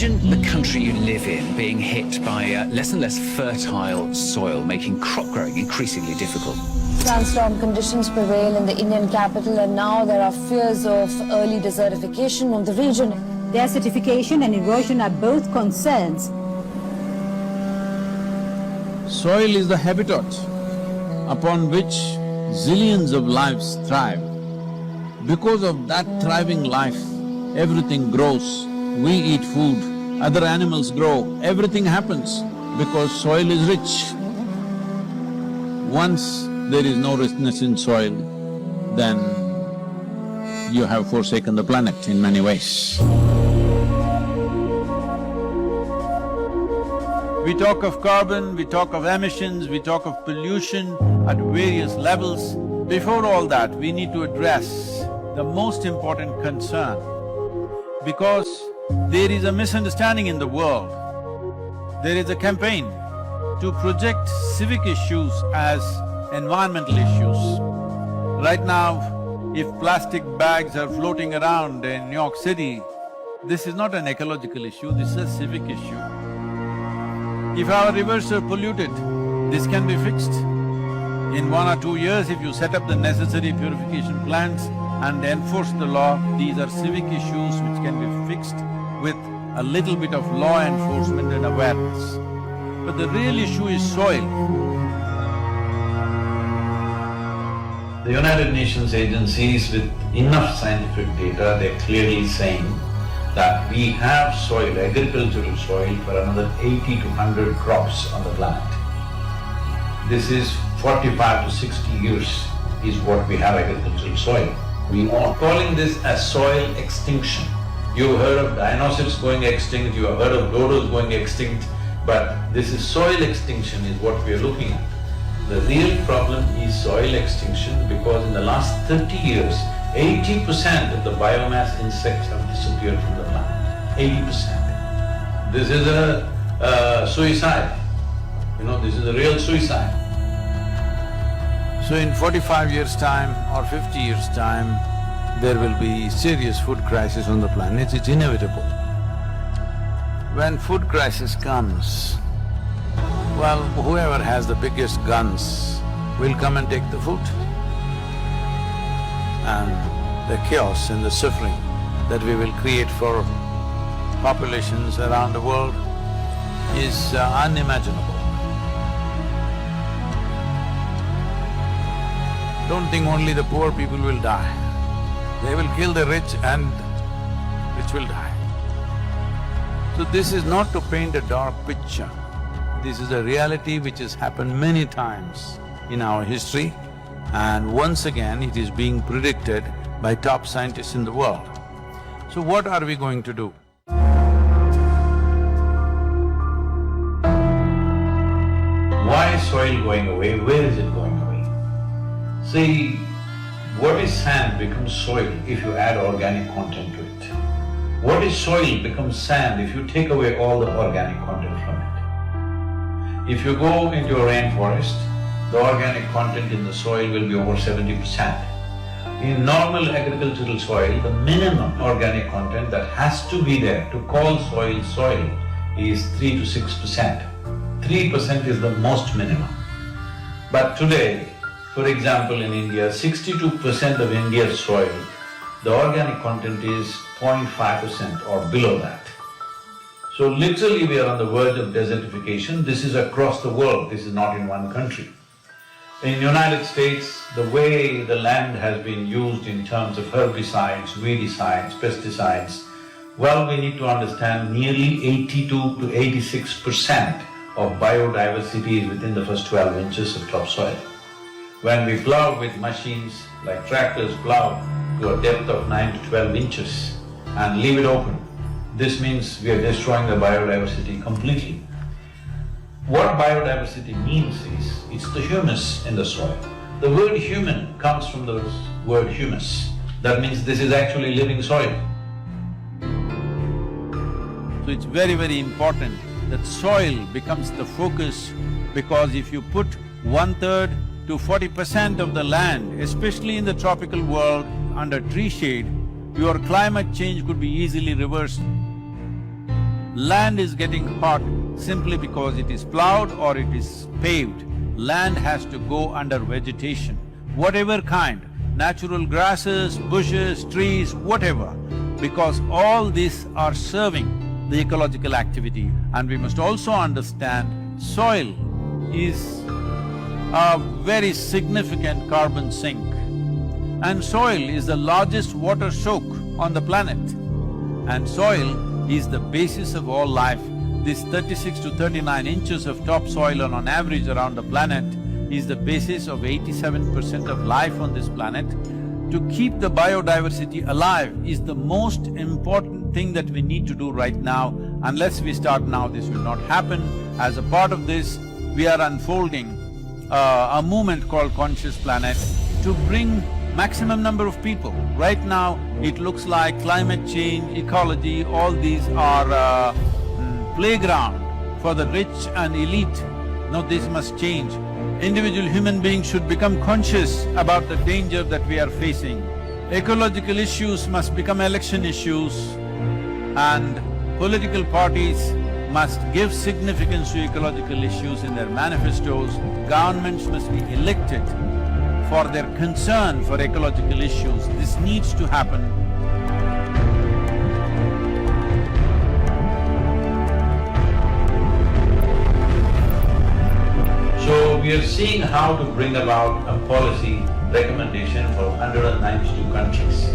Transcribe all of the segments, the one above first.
Imagine the country you live in being hit by less and less fertile soil, making crop growing increasingly difficult. Sandstorm conditions prevail in the Indian capital, and now there are fears of early desertification of the region. Desertification and erosion are both concerns. Soil is the habitat upon which zillions of lives thrive. Because of that thriving life, everything grows. We eat food, other animals grow, everything happens because soil is rich. Once there is no richness in soil, then you have forsaken the planet in many ways. We talk of carbon, we talk of emissions, we talk of pollution at various levels. Before all that, we need to address the most important concern, because there is a misunderstanding in the world. There is a campaign to project civic issues as environmental issues. Right now, if plastic bags are floating around in New York City, this is not an ecological issue, this is a civic issue. If our rivers are polluted, this can be fixed. In 1 or 2 years, if you set up the necessary purification plants and enforce the law, these are civic issues which can be fixed with a little bit of law enforcement and awareness. But the real issue is soil. The United Nations agencies, with enough scientific data, they're clearly saying that we have soil, agricultural soil, for another 80 to 100 crops on the planet. This is 45 to 60 years is what we have agricultural soil. We are calling this as soil extinction. You've heard of dinosaurs going extinct, you have heard of dodos going extinct, but this is soil extinction is what we are looking at. The real problem is soil extinction because in the last 30 years, 80% of the biomass insects have disappeared from the planet. 80%. This is a suicide. You know, this is a real suicide. So in 45 years' time or 50 years' time, there will be serious food crisis on the planet, it's inevitable. When food crisis comes, well, whoever has the biggest guns will come and take the food. And the chaos and the suffering that we will create for populations around the world is unimaginable. Don't think only the poor people will die. They will kill the rich and rich will die. So this is not to paint a dark picture. This is a reality which has happened many times in our history, and once again it is being predicted by top scientists in the world. So what are we going to do? Why is soil going away? Where is it going away? See, what is sand becomes soil if you add organic content to it. What is soil becomes sand if you take away all the organic content from it. If you go into a rainforest, the organic content in the soil will be over 70%. In normal agricultural soil, the minimum organic content that has to be there to call soil soil is 3 to 6%. 3% is the most minimum. But today, for example, in India, 62% of India's soil, the organic content is 0.5% or below that. So literally we are on the verge of desertification. This is across the world, this is not in one country. In United States, the way the land has been used in terms of herbicides, weedicides, pesticides, well, we need to understand nearly 82 to 86% of biodiversity is within the first 12 inches of topsoil. When we plow with machines like tractors plow to a depth of 9 to 12 inches and leave it open, this means we are destroying the biodiversity completely. What biodiversity means is, it's the humus in the soil. The word human comes from the word humus. That means this is actually living soil. So it's very, very important that soil becomes the focus, because if you put 1/3 to 40% of the land, especially in the tropical world, under tree shade, your climate change could be easily reversed. Land is getting hot simply because it is plowed or it is paved. Land has to go under vegetation, whatever kind, natural grasses, bushes, trees, whatever, because all these are serving the ecological activity. And we must also understand soil is a very significant carbon sink. And soil is the largest water soak on the planet. And soil is the basis of all life. This 36 to 39 inches of topsoil on average around the planet is the basis of 87% of life on this planet. To keep the biodiversity alive is the most important thing that we need to do right now. Unless we start now, this will not happen. As a part of this, we are unfolding a movement called Conscious Planet to bring maximum number of people. Right now, it looks like climate change, ecology, all these are playground for the rich and elite. No, this must change. Individual human beings should become conscious about the danger that we are facing. Ecological issues must become election issues, and political parties must give significance to ecological issues in their manifestos. Governments must be elected for their concern for ecological issues. This needs to happen. So we are seeing how to bring about a policy recommendation for 192 countries.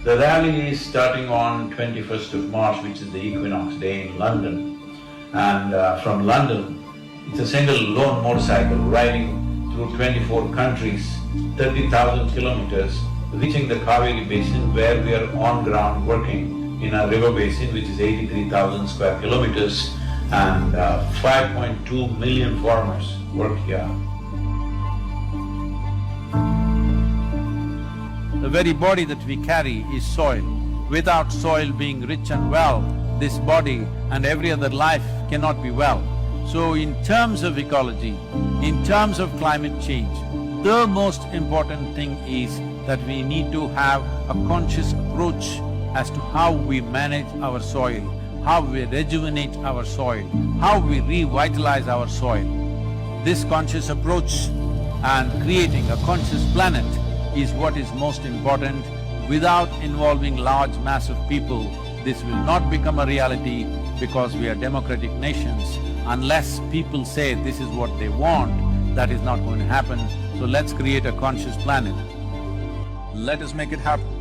The rally is starting on 21st of March, which is the equinox day in London. And from London, it's a single lone motorcycle riding through 24 countries, 30,000 kilometers, reaching the Kaveri basin where we are on ground working in a river basin which is 83,000 square kilometers, and 5.2 million farmers work here. The very body that we carry is soil. Without soil being rich and well, this body and every other life cannot be well. So in terms of ecology, in terms of climate change, the most important thing is that we need to have a conscious approach as to how we manage our soil, how we rejuvenate our soil, how we revitalize our soil. This conscious approach and creating a conscious planet is what is most important. Without involving large mass of people, this will not become a reality because we are democratic nations. Unless people say this is what they want, that is not going to happen. So let's create a conscious planet. Let us make it happen.